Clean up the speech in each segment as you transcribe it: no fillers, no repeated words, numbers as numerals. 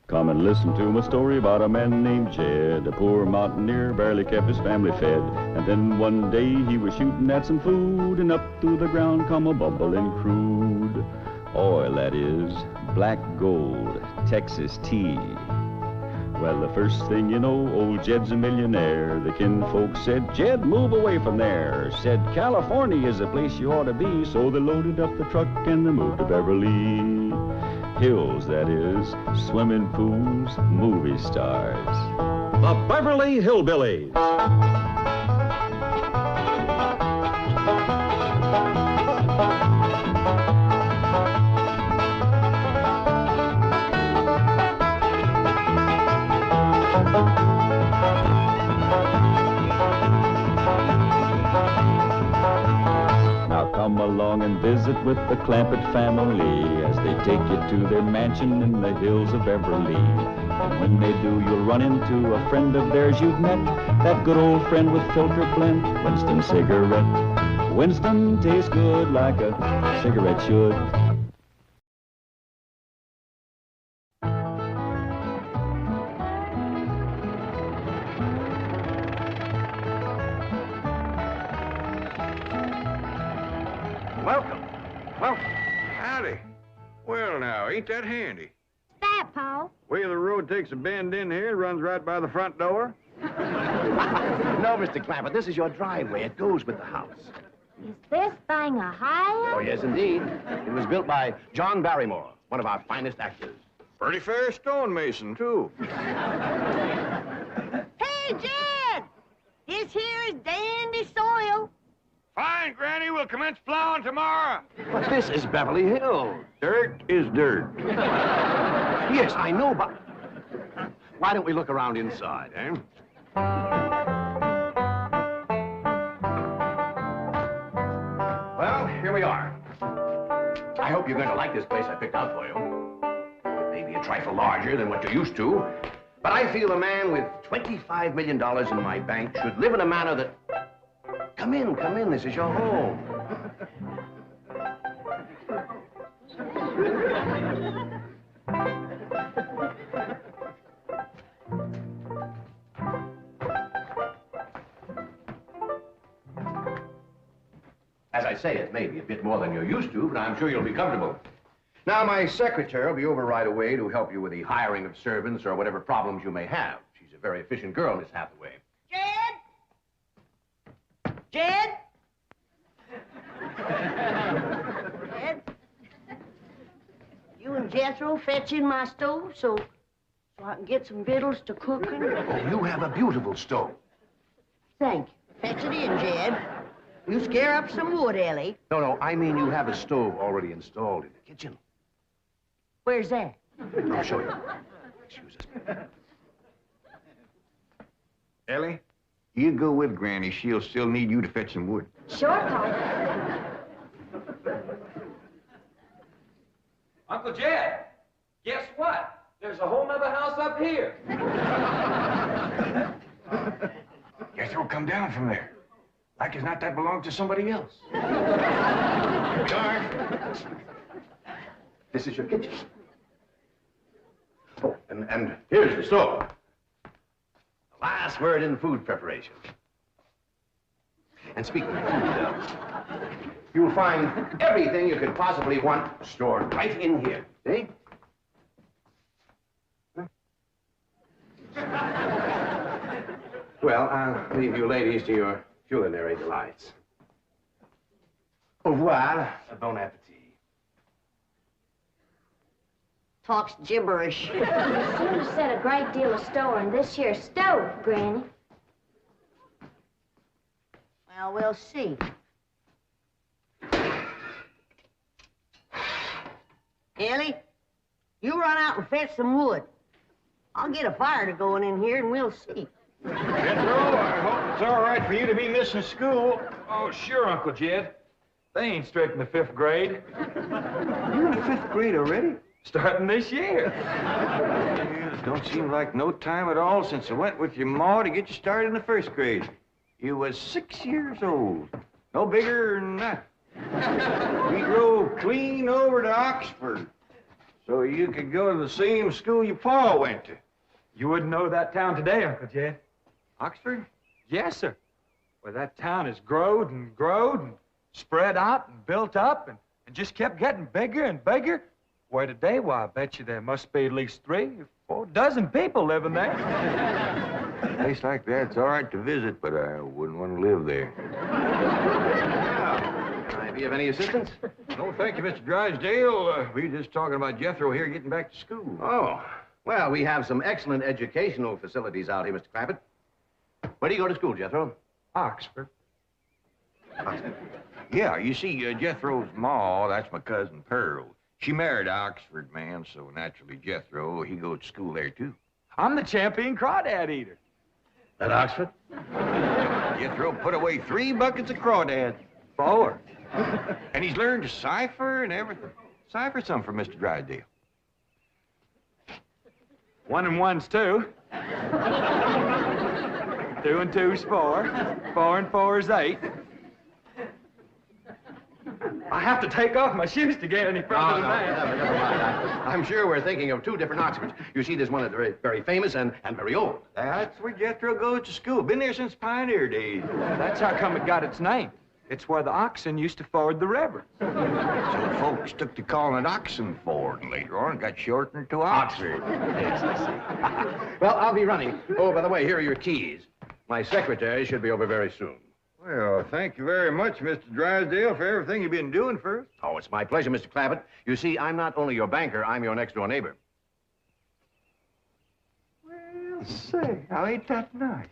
Come and listen to my story about a man named Jed. A poor mountaineer barely kept his family fed. And then one day he was shooting at some food, and up through the ground come a bubbling crude oil, that is, black gold, Texas tea. Well, the first thing you know, old Jed's a millionaire. The kinfolk said, Jed, move away from there. Said, California is the place you ought to be. So they loaded up the truck and they moved to Beverly Hills, that is, swimming pools, movie stars. The Beverly Hillbillies. Come along and visit with the Clampetts family as they take you to their mansion in the hills of Beverly. And when they do, you'll run into a friend of theirs you've met, that good old friend with filter blend, Winston cigarette. Winston tastes good like a cigarette should. Welcome. Howdy. Well, now, ain't that handy? That, Paul? Way the road takes a bend in here, runs right by the front door. No, Mr. Clampett, this is your driveway. It goes with the house. Is this thing a house? Oh, yes, indeed. It was built by John Barrymore, one of our finest actors. Pretty fair stonemason, too. Hey, Jed! This here is dandy soil. Fine, Granny. We'll commence plowing tomorrow. But this is Beverly Hills. Dirt is dirt. Yes, I know, but... Why don't we look around inside, eh? Well, here we are. I hope you're going to like this place I picked out for you. It may be a trifle larger than what you're used to, but I feel a man with $25 million in my bank should live in a manner that... Come in, this is your home. As I say, it may be a bit more than you're used to, but I'm sure you'll be comfortable. Now, my secretary will be over right away to help you with the hiring of servants or whatever problems you may have. She's a very efficient girl, Miss Hathaway. Jed? Jed? You and Jethro fetching my stove so I can get some victuals to cooking? Oh, you have a beautiful stove. Thank you. Fetch it in, Jed. You scare up some wood, Ellie. No, I mean you have a stove already installed in the kitchen. Where's that? I'll show you. Excuse us. Ellie, you go with Granny. She'll still need you to fetch some wood. Sure, Paul. Uncle Jed, guess what? There's a whole nother house up here. Jethro, come down from there. Like as not that belongs to somebody else. Darn. This is your kitchen. Oh, and here's the stove. The last word in food preparation. And speaking of food, you'll find everything you could possibly want stored right in here. See? Well, I'll leave you ladies to your culinary delights. Au revoir. Bon appetit. Talks gibberish. You seem to set a great deal of store in this here stove, Granny. Well, we'll see. Ellie, you run out and fetch some wood. I'll get a fire to going in here and we'll see. Jethro, I hope it's all right for you to be missing school. Oh, sure, Uncle Jed. They ain't straight in the 5th grade. You're in the 5th grade already? Starting this year. Yeah, don't seem like no time at all since I went with your ma to get you started in the 1st grade. You was 6 years old. No bigger than that. We drove clean over to Oxford. So you could go to the same school your pa went to. You wouldn't know that town today, Uncle Jed. Oxford? Yes, sir. Well, that town has growed and spread out and built up and just kept getting bigger and bigger. Where today, why, I bet you there must be at least 3 or 4 dozen people living there. A place like that's all right to visit, but I wouldn't want to live there. Can I be of any assistance? No, thank you, Mr. Drysdale. We were just talking about Jethro here getting back to school. Oh, well, we have some excellent educational facilities out here, Mr. Clampett. Where do you go to school, Jethro? Oxford. Oxford. Yeah, you see, Jethro's ma, that's my cousin Pearl. She married an Oxford man, so naturally Jethro, he goes to school there, too. I'm the champion crawdad eater. At Oxford? Jethro put away 3 buckets of crawdads. 4. And he's learned to cipher and everything. Cipher some for Mr. Drysdale. 1 and 1's 2. 2 and 2's 4. 4 and 4's 8. I have to take off my shoes to get any further than that. Never mind. I'm sure we're thinking of 2 different Oxfords. You see, there's one that's very, very famous and very old. That's where Jethro goes to school. Been there since pioneer days. That's how come it got its name. It's where the oxen used to ford the river. So folks took to calling it Oxenford, and later on it got shortened to Oxford. Yes, I see. Well, I'll be running. Oh, by the way, here are your keys. My secretary should be over very soon. Well, thank you very much, Mr. Drysdale, for everything you've been doing for us. Oh, it's my pleasure, Mr. Clampett. You see, I'm not only your banker, I'm your next-door neighbor. Well, say, how ain't that nice?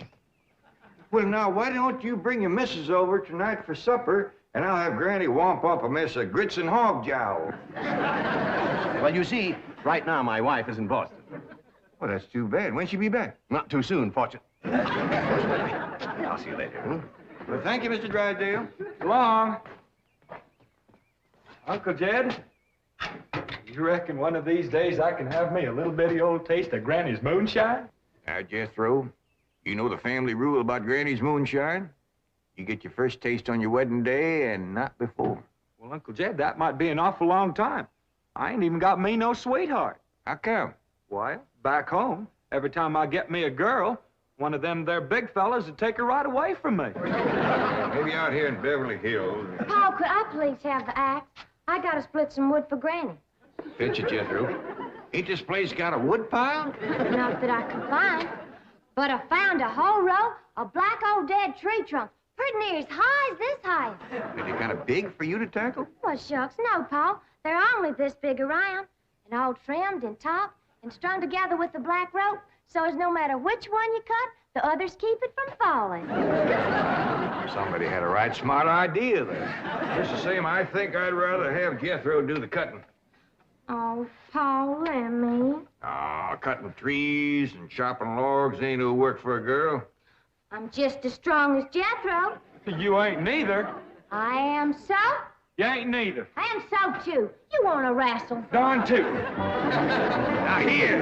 Well, now, why don't you bring your missus over tonight for supper, and I'll have Granny womp up a mess of grits and hog jowl. Well, you see, right now my wife is in Boston. Well, that's too bad. When'll she be back? Not too soon, fortunately. I'll see you later. Hmm? Well, thank you, Mr. Drysdale. So long. Uncle Jed, you reckon one of these days I can have me a little bitty old taste of Granny's moonshine? Now, Jethro, you know the family rule about Granny's moonshine? You get your first taste on your wedding day and not before. Well, Uncle Jed, that might be an awful long time. I ain't even got me no sweetheart. How come? Why, back home, every time I get me a girl, one of them there big fellas would take her right away from me. Maybe out here in Beverly Hills. Paul, could I please have the axe? I gotta split some wood for Granny. Fetch it, Jethro. Ain't this place got a wood pile? Not that I can find, but I found a whole row of black old dead tree trunks, pretty near as high as this height. Are they kind of big for you to tackle? Well, shucks, no, Paul. They're only this big around, and all trimmed and topped and strung together with the black rope, so as no matter which one you cut, the others keep it from falling. Somebody had a right smart idea there. Just the same, I think I'd rather have Jethro do the cutting. Oh, Paul, let me. Cutting trees and chopping logs ain't no work for a girl. I'm just as strong as Jethro. You ain't neither. I am so. You ain't neither. I am so, too. You want to wrestle? Darn too. Now, here.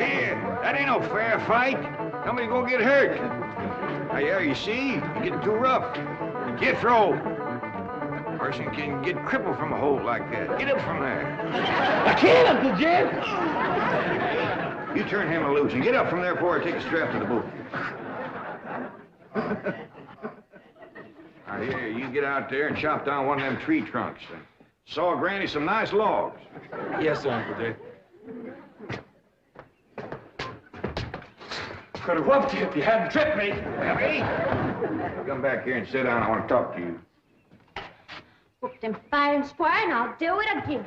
That ain't no fair fight. Somebody's gonna get hurt. Now, yeah, you see? You're getting too rough. Jethro. A person can get crippled from a hole like that. Get up from there. I can't, Uncle Jed. You turn him loose and get up from there before I take a strap to the boot. Now, here, you get out there and chop down one of them tree trunks and saw Granny some nice logs. Yes, sir, Uncle Jed. Could have whooped you if you hadn't tripped me. Emmy, come back here and sit down. I want to talk to you. Whoop them fair and square, and I'll do it again.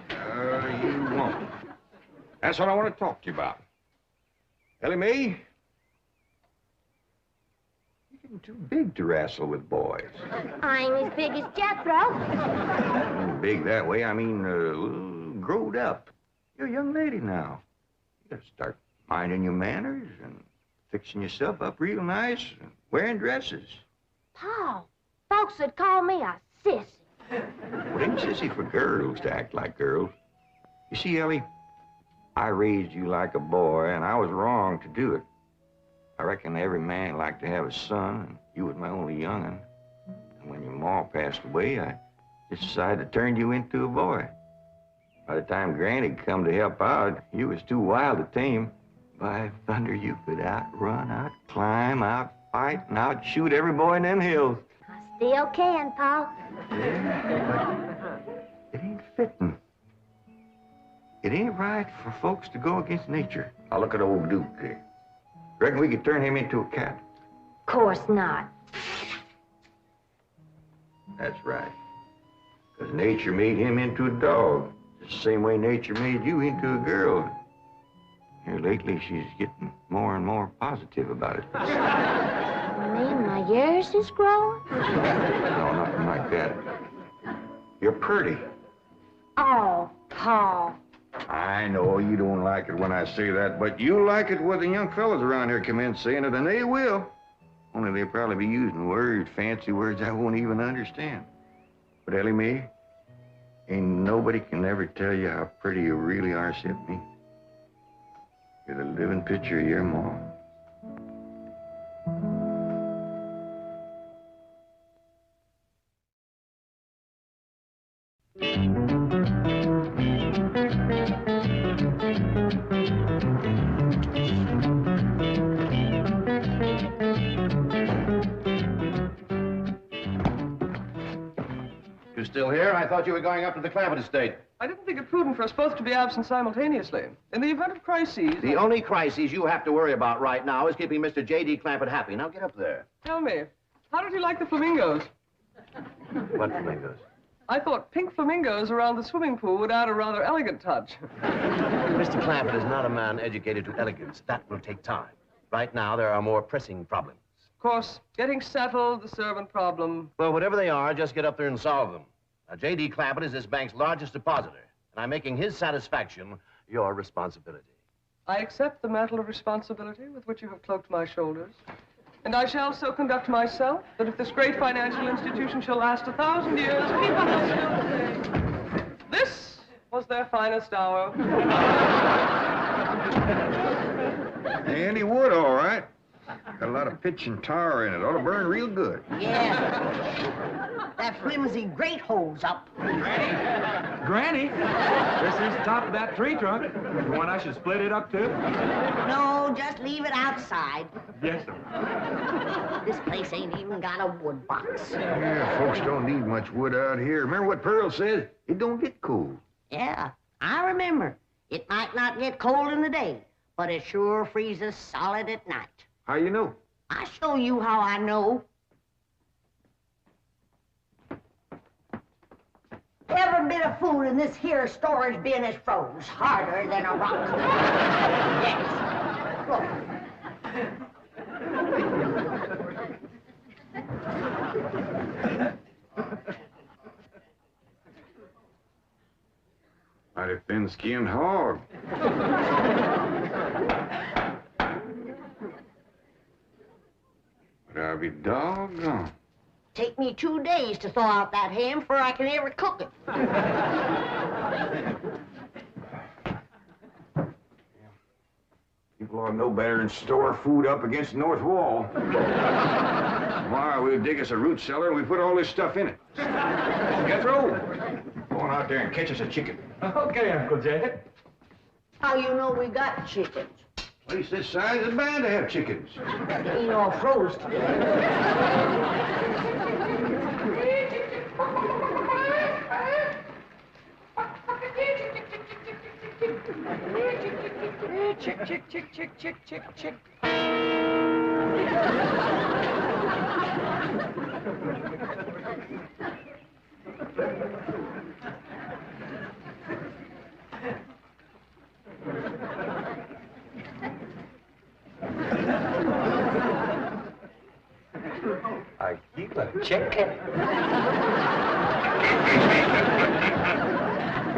You won't. That's what I want to talk to you about. Ellie Mae, you're getting too big to wrestle with boys. I ain't as big as Jethro. Big that way, I mean, growed up. You're a young lady now. You gotta start minding your manners and fixing yourself up real nice and wearing dresses. Paul, folks would call me a sissy. Well, it ain't sissy for girls to act like girls. You see, Ellie, I raised you like a boy, and I was wrong to do it. I reckon every man liked to have a son, and you was my only young'un. And when your ma passed away, I just decided to turn you into a boy. By the time Granny come to help out, you was too wild to tame. By thunder, you could outrun, outclimb, outfight, and outshoot every boy in them hills. I still can, Pa. Yeah, but it ain't fitting. It ain't right for folks to go against nature. Now look at old Duke there. Reckon we could turn him into a cat? Of course not. That's right. Because nature made him into a dog. The same way nature made you into a girl. Here lately, she's getting more and more positive about it. You mean my years is growing? No, nothing like that. You're pretty. Oh, Pa. I know you don't like it when I say that, but you like it when the young fellas around here come in saying it, and they will. Only they'll probably be using words, fancy words I won't even understand. But Ellie Mae, ain't nobody can ever tell you how pretty you really are except me. You're the living picture of your mom. You still here? I thought you were going up to the Clampett estate. I didn't think it prudent for us both to be absent simultaneously. In the event of crises... The only crises you have to worry about right now is keeping Mr. J.D. Clampett happy. Now get up there. Tell me, how did he like the flamingos? What flamingos? I thought pink flamingos around the swimming pool would add a rather elegant touch. Mr. Clampett is not a man educated to elegance. That will take time. Right now, there are more pressing problems. Of course, getting settled, the servant problem. Well, whatever they are, just get up there and solve them. Now, J.D. Clampett is this bank's largest depositor, and I'm making his satisfaction your responsibility. I accept the mantle of responsibility with which you have cloaked my shoulders. And I shall so conduct myself that if this great financial institution shall last 1,000 years, people will still say, this was their finest hour. And he would, all right. Got a lot of pitch and tar in it. Ought to burn real good. Yeah. That flimsy grate holds up. Granny, this is the top of that tree trunk. You want I should split it up, too? No, just leave it outside. Yes, sir. This place ain't even got a wood box. Yeah, folks don't need much wood out here. Remember what Pearl said? It don't get cold. Yeah, I remember. It might not get cold in the day, but it sure freezes solid at night. How you know? I'll show you how I know. Every bit of food in this here storage bin is froze harder than a rock. Yes. Look. Mighty thin-skinned hog. But I'll be doggone. Take me 2 days to thaw out that ham before I can ever cook it. People ought to know better than store food up against the north wall. Tomorrow we'll dig us a root cellar and we put all this stuff in it. Jethro, go on out there and catch us a chicken. Okay, Uncle Jed. How you know we got chickens? Place this size is bound to have chickens. They ain't all froze today. Chick, chick, chick, chick, chick, chick, chick. I keep a chicken.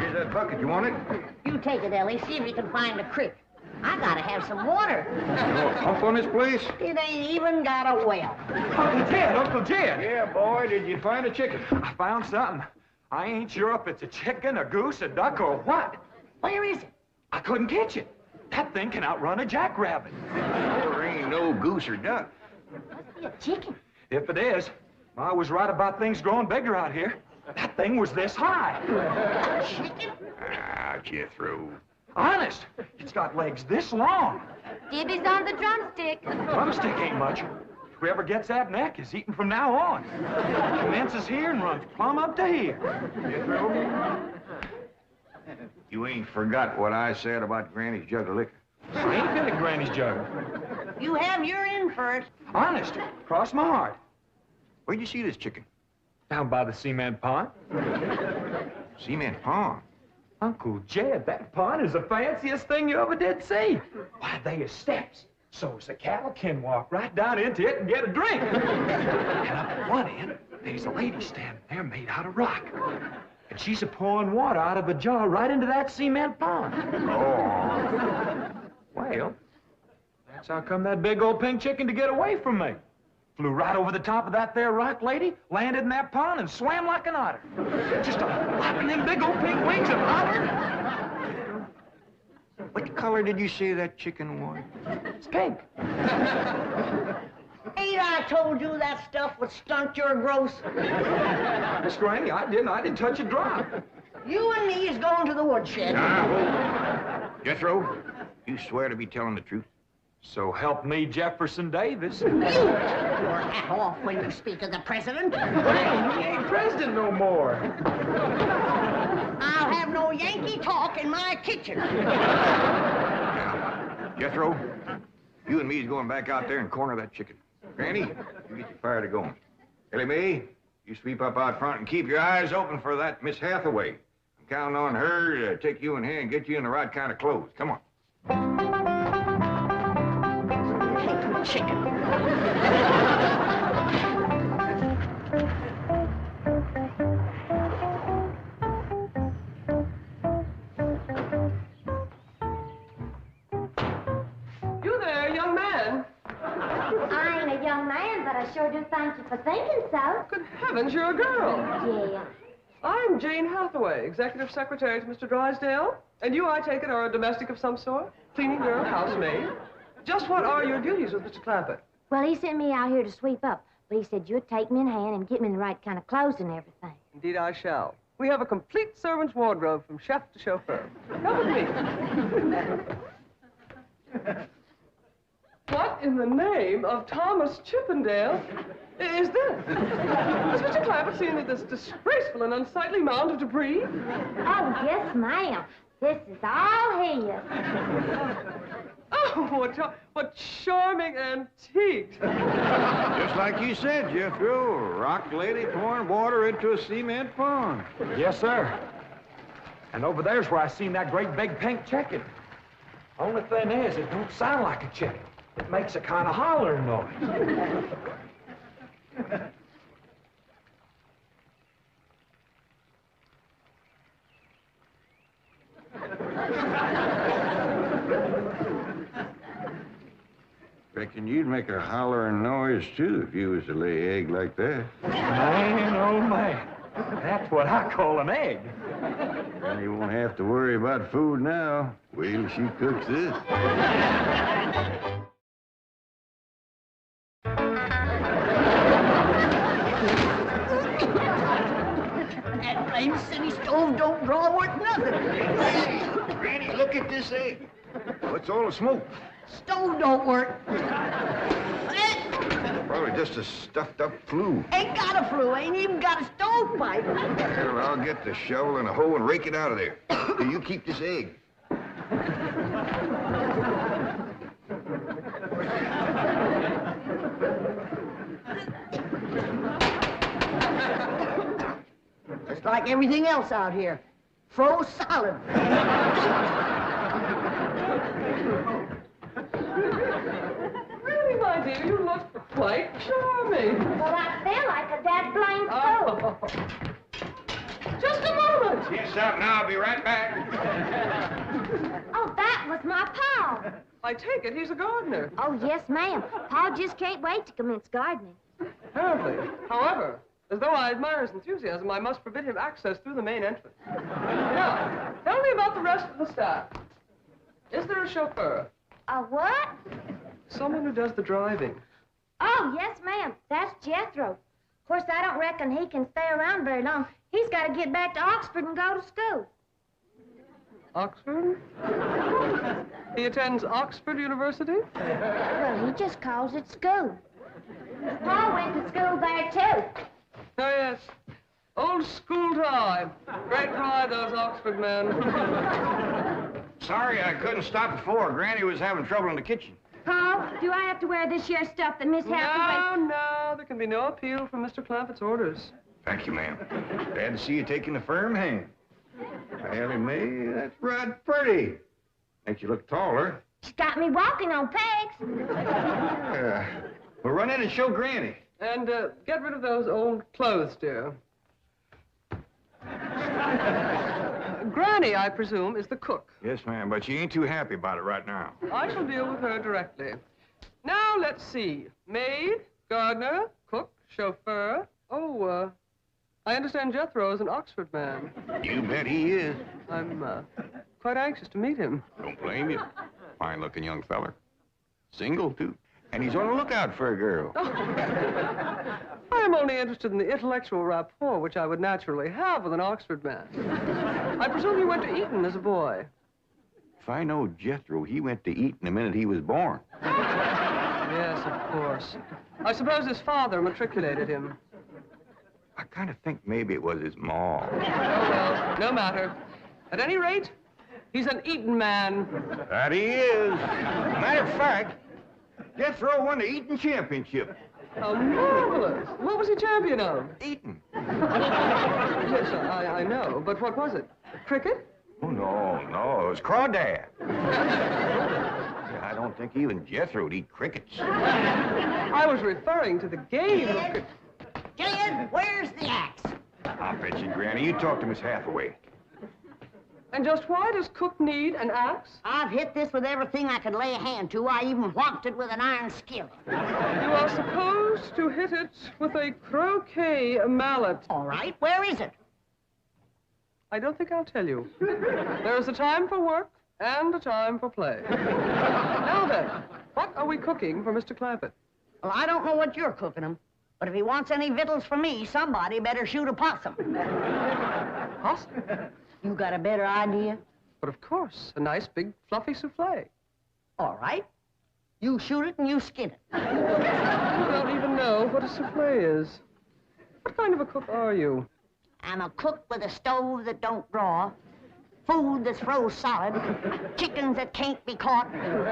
Here's that bucket. You want it? You take it, Ellie. See if you can find a creek. I gotta have some water. You want a pump on this place? It ain't even got a well. Uncle Jed, Uncle Jed. Yeah, boy. Did you find a chicken? I found something. I ain't sure if it's a chicken, a goose, a duck, or what. Where is it? I couldn't catch it. That thing can outrun a jackrabbit. There ain't no goose or duck. Must be a chicken. If it is, I was right about things growing bigger out here. That thing was this high. Chicken? Ah, Jethro. Honest, it's got legs this long. Dibby's on the drumstick. Drumstick ain't much. Whoever gets that neck is eating from now on. Commences here and runs plumb up to here. Jethro, you ain't forgot what I said about Granny's jug of liquor. I ain't been at Granny's jug. You have your in first. Honest, cross my heart. Where'd you see this chicken? Down by the cement pond. Cement pond. Uncle Jed, that pond is the fanciest thing you ever did see. Why, they is steps, so's the cattle can walk right down into it and get a drink. And up at one end, there's a lady standing there made out of rock. And she's a-pouring water out of a jar right into that cement pond. Oh. Well, that's how come that big old pink chicken to get away from me. Flew right over the top of that there rock lady, landed in that pond, and swam like an otter. Just flapping them big old pink wings and hollered. What color did you say that chicken was? It's pink. Ain't I told you that stuff would stunt your growth? Miss Granny, I didn't touch a drop. You and me is going to the woodshed. Jethro, you swear to be telling the truth? So help me, Jefferson Davis. You take your hat off when you speak of the president. He ain't president no more. I'll have no Yankee talk in my kitchen. Now, Jethro, you and me's going back out there and corner that chicken. Granny, you get your fire to going. Ellie Mae, you sweep up out front and keep your eyes open for that Miss Hathaway. I'm counting on her to take you in hand and get you in the right kind of clothes. Come on. Chicken. You there, young man. I ain't a young man, but I sure do thank you for thinking so. Good heavens, you're a girl. Yeah. I'm Jane Hathaway, executive secretary to Mr. Drysdale. And you, I take it, are a domestic of some sort? Cleaning girl, housemaid? Just what are your duties with Mr. Clampett? Well, he sent me out here to sweep up, but he said you'd take me in hand and get me in the right kind of clothes and everything. Indeed, I shall. We have a complete servant's wardrobe from chef to chauffeur. Come with me. What in the name of Thomas Chippendale is this? Has Mr. Clampett seen this disgraceful and unsightly mound of debris? Oh, yes, ma'am. This is all his. Oh, what charming antiques. Just like you said, Jethro, a rock lady pouring water into a cement pond. Yes, sir. And over there's where I seen that great big pink chicken. Only thing is, it don't sound like a chicken. It makes a kind of hollering noise. Reckon you'd make a hollering noise, too, if you was to lay egg like that. Man, oh, man. That's what I call an egg. Well, you won't have to worry about food now. Wait till she cooks this. That blame city stove don't draw worth nothing. Hey, Granny, look at this egg. What's all the smoke? Stove don't work. Probably just a stuffed-up flue. Ain't got a flue, ain't even got a stovepipe. Well, I'll get the shovel and a hoe and rake it out of there. You keep this egg. Just like everything else out here. Froze solid. Really, my dear, you look quite charming. Well, I feel like a dead blind fool. Just a moment. Yes, up now. I'll be right back. Oh, that was my Pa. I take it he's a gardener. Oh, yes, ma'am. Pa just can't wait to commence gardening. Apparently. However, as though I admire his enthusiasm, I must forbid him access through the main entrance. Now, tell me about the rest of the staff. Is there a chauffeur? A what? Someone who does the driving. Oh, yes, ma'am. That's Jethro. Of course, I don't reckon he can stay around very long. He's got to get back to Oxford and go to school. Oxford? He attends Oxford University? Well, he just calls it school. Paul went to school there, too. Oh, yes. Old school time. Great pride, those Oxford men. Sorry I couldn't stop before. Granny was having trouble in the kitchen. Paul, do I have to wear this here stuff that Miss Hathaway... No, there can be no appeal from Mr. Clampetts' orders. Thank you, ma'am. Glad to see you taking the firm hand. Ellie Mae, that's right pretty. Makes you look taller. She's got me walking on pegs. We'll run in and show Granny. And get rid of those old clothes, dear. Granny, I presume, is the cook. Yes, ma'am, but she ain't too happy about it right now. I shall deal with her directly. Now, let's see. Maid, gardener, cook, chauffeur. Oh, I understand Jethro is an Oxford man. You bet he is. I'm quite anxious to meet him. Don't blame you. Fine-looking young feller. Single, too. And he's on the lookout for a girl. I am only interested in the intellectual rapport which I would naturally have with an Oxford man. I presume you went to Eton as a boy. If I know Jethro, he went to Eton the minute he was born. Yes, of course. I suppose his father matriculated him. I kind of think maybe it was his ma. Oh, well, no matter. At any rate, he's an Eton man. That he is. Matter of fact, Jethro won the Eton championship. How marvelous. What was he champion of? Eton. Yes, I know, but what was it? Cricket? Oh, no, it was crawdad. I don't think even Jethro'd eat crickets. I was referring to the game of cricket. Gillian, where's the axe? I'll bet you, Granny. You talk to Miss Hathaway. And just why does Cook need an axe? I've hit this with everything I could lay a hand to. I even whopped it with an iron skillet. You are supposed to hit it with a croquet mallet. All right, where is it? I don't think I'll tell you. There is a time for work and a time for play. Now then, what are we cooking for Mr. Clampett? Well, I don't know what you're cooking him, but if he wants any victuals from me, somebody better shoot a possum. Possum? You got a better idea? But of course, a nice big fluffy souffle. All right. You shoot it and you skin it. You don't even know what a souffle is. What kind of a cook are you? I'm a cook with a stove that don't draw, food that's froze solid, chickens that can't be caught,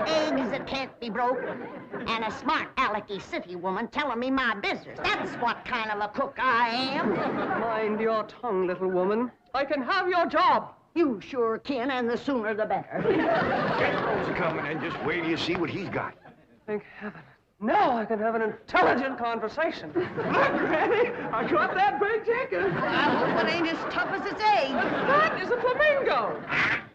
eggs that can't be broke, and a smart alecky city woman telling me my business. That's what kind of a cook I am. Mind your tongue, little woman. I can have your job. You sure can, and the sooner the better. Jethro's coming, and just wait till you see what he's got. Thank heaven. Now I can have an intelligent conversation. Look, Granny, I got that big chicken. I hope it ain't as tough as its egg. That is a flamingo.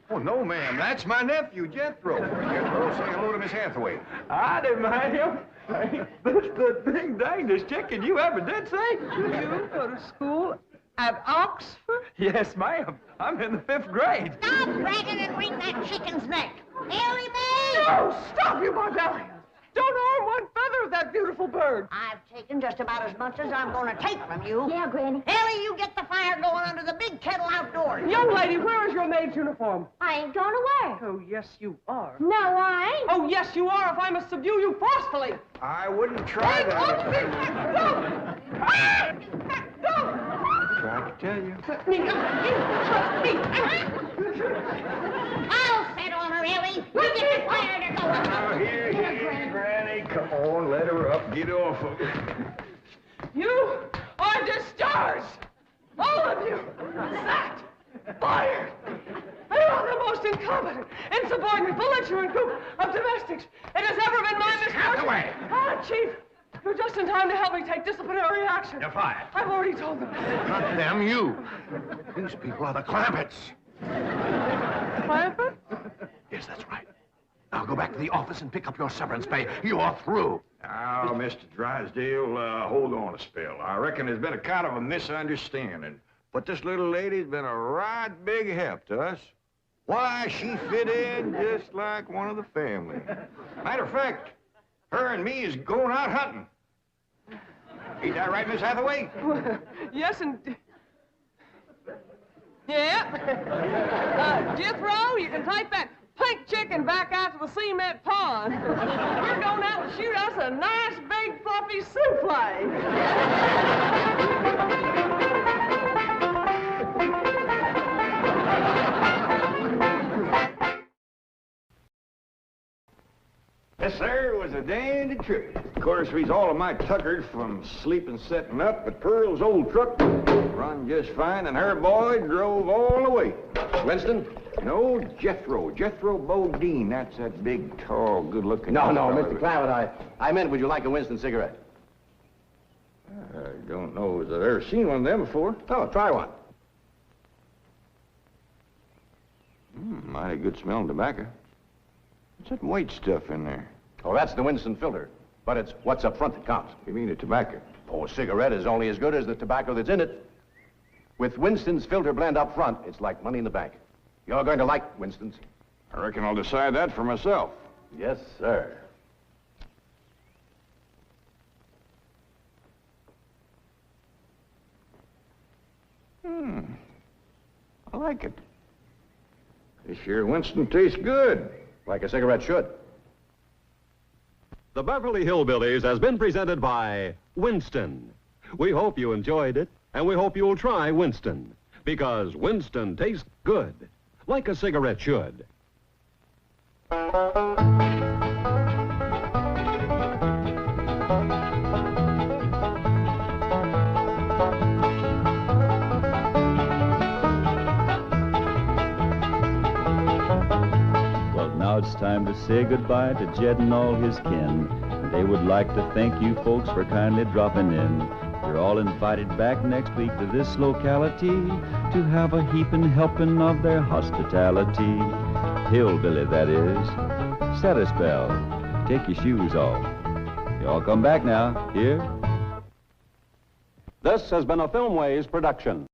Oh, no, ma'am. That's my nephew, Jethro. Jethro, say hello to Miss Hathaway. I didn't mind him. That's the big dangest chicken you ever did see. You go to school at Oxford? Yes, ma'am. I'm in the 5th grade. Stop bragging and wring that chicken's neck. Ellie Mae! Oh, stop, you barbarian. Don't harm one feather of that beautiful bird. I've taken just about as much as I'm going to take from you. Yeah, Granny. Ellie, you get the fire going under the big kettle outdoors. Young lady, where is your maid's uniform? I ain't going to wear. Oh, yes, you are. No, I ain't. Oh, yes, you are, if I must subdue you forcefully. I wouldn't try that. No! Tried to tell you. I'll set on her, Ellie. You get the fire to go. Now, here, Granny. Come on, let her up. Get off of her. You are discharged! All of you! Sacked! Fired! You are the most incompetent, insubordinate, belligerent group of domestics it has ever been my misfortune. Hathaway! Ah, Chief! You're just in time to help me take disciplinary action. You're fired. I've already told them. Not them, you. These people are the Clampetts. Clampett? Yes, that's right. Now go back to the office and pick up your severance pay. You're through. Now, Mr. Drysdale, hold on a spell. I reckon there's been a kind of a misunderstanding. But this little lady's been a right big help to us. Why, she fit in just like one of the family. Matter of fact, her and me is going out hunting. Ain't that right, Miss Hathaway? Yes, and... Yeah. Jethro, you can take that pink chicken back out to the cement pond. We're going out to shoot us a nice, big, fluffy souffle. Yes, sir, it was a dandy trip. Of course, we's all of my tuckered from sleeping setting up, but Pearl's old truck run just fine, and her boy drove all the way. Winston? No, Jethro. Jethro Bodine. That's that big, tall, good-looking... No, fellow. Mr. Clampett, I meant, would you like a Winston cigarette? I don't know as I've ever seen one of them before. Oh, try one. Mighty good smelling tobacco. What's that white stuff in there? Oh, that's the Winston filter. But it's what's up front that counts. You mean the tobacco? Oh, a cigarette is only as good as the tobacco that's in it. With Winston's filter blend up front, it's like money in the bank. You're going to like Winston's. I reckon I'll decide that for myself. Yes, sir. I like it. This here Winston tastes good. Like a cigarette should. The Beverly Hillbillies has been presented by Winston. We hope you enjoyed it, and we hope you'll try Winston, because Winston tastes good, like a cigarette should. Now it's time to say goodbye to Jed and all his kin. They would like to thank you folks for kindly dropping in. You're all invited back next week to this locality to have a heaping helping of their hospitality. Hillbilly, that is. Set a spell. Take your shoes off. You all come back now. Here? This has been a Filmways production.